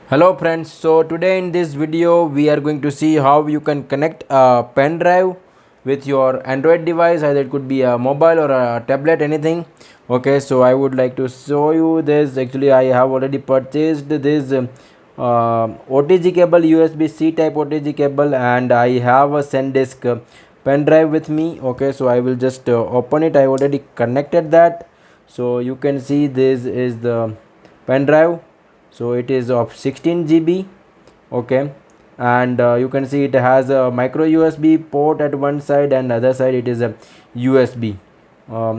Hello friends, so today in this video we are going to see how you can connect a pen drive with your Android device, either it could be a mobile or a tablet, anything. Okay, so I would like to show you this. Actually I have already purchased this OTG cable, USB-C type OTG cable, and I have a SanDisk pen drive with me. Okay, so I will just open it. I already connected that, so you can see this is the pen drive. So it is of 16 GB. Okay, and you can see it has a micro USB port at one side, and other side it is a USB.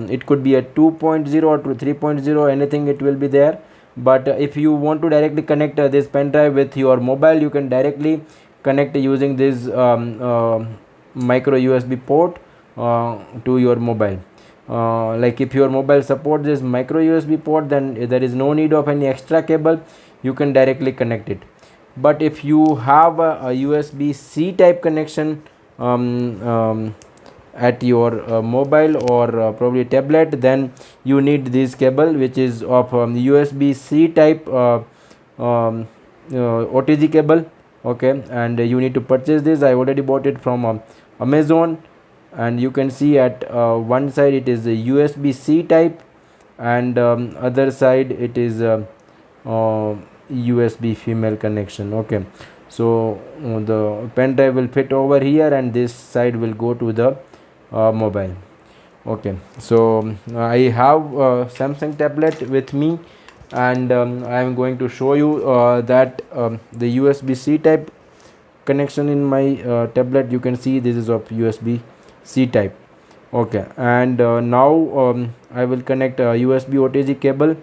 It could be a 2.0 or 3.0, anything it will be there. But if you want to directly connect this pen drive with your mobile, you can directly connect using this micro USB port to your mobile. Like if your mobile supports this micro USB port, then there is no need of any extra cable. You can directly connect it. But if you have a USB-C type connection at your mobile or probably tablet, then you need this cable which is of USB-C type OTG cable. Okay, and you need to purchase this. I already bought it from Amazon, and you can see at one side it is a USB-C type, and other side it is USB female connection. Okay, so the pen drive will fit over here, and this side will go to the mobile. Okay, so I have Samsung tablet with me, and I am going to show you that the USB-C type connection in my tablet. You can see this is of USB-C type. Okay, and now I will connect a USB OTG cable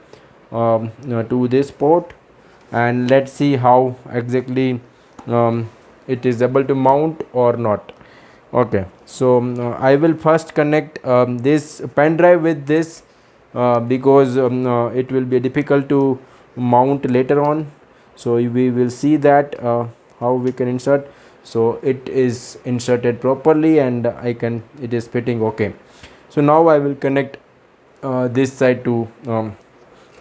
to this port, and let's see how exactly it is able to mount or not. Okay, so I will first connect this pen drive with this, because it will be difficult to mount later on. So we will see that how we can insert. So it is inserted properly, and it is fitting. Okay, so now I will connect this side to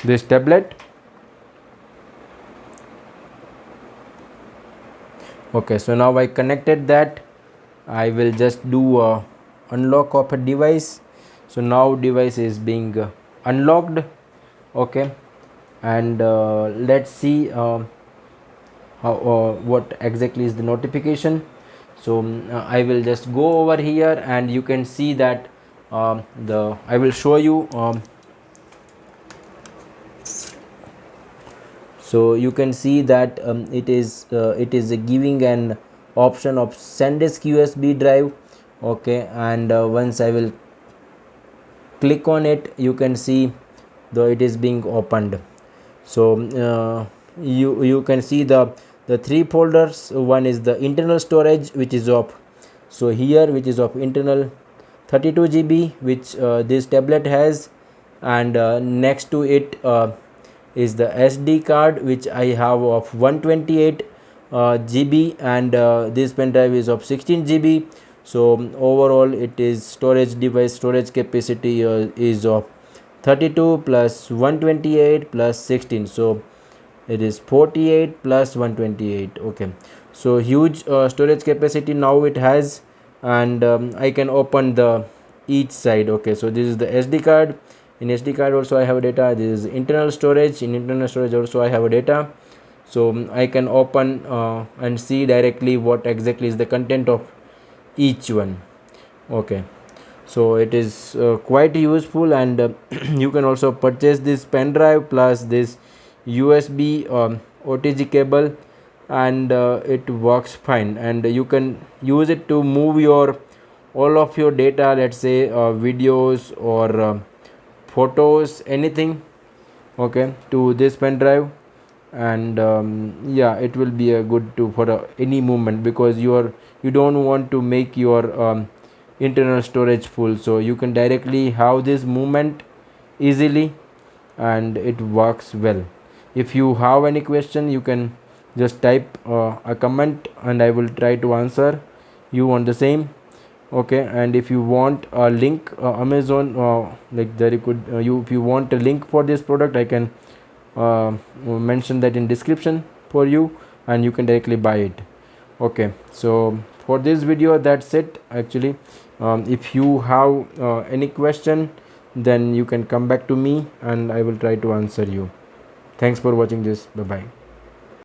this tablet. Okay, so now I connected that. I will just do a unlock of a device. So now device is being unlocked. Okay, and let's see how what exactly is the notification. So I will just go over here, and you can see that the I will show you. So you can see that it is giving an option of SanDisk USB drive. Okay, and once I will click on it, you can see though it is being opened. So you can see the three folders. One is the internal storage, which is of, so here, which is of internal 32 GB, which this tablet has, and next to it is the SD card, which I have of 128 GB, and this pen drive is of 16 GB. So overall it is storage device storage capacity is of 32 plus 128 plus 16, so it is 48 plus 128. Okay, so huge storage capacity now it has, and I can open the each side. Okay, so this is the SD card. In SD card also I have data. This is internal storage. In internal storage also I have data. So I can open and see directly what exactly is the content of each one. Okay, so it is quite useful, and you can also purchase this pen drive plus this USB OTG cable, and it works fine, and you can use it to move your all of your data, let's say videos or photos, anything. Okay, to this pen drive, and yeah, it will be a good to for any movement, because you don't want to make your internal storage full, so you can directly have this movement easily, and it works well. If you have any question, you can just type a comment, and I will try to answer you on the same. Okay, and if you want a link, Amazon, like there you could you if you want a link for this product, I can mention that in description. for you and you can directly buy it. Okay, so for this video that's it actually. If you have any question, then you can come back to me and I will try to answer you. Thanks for watching this. Bye bye.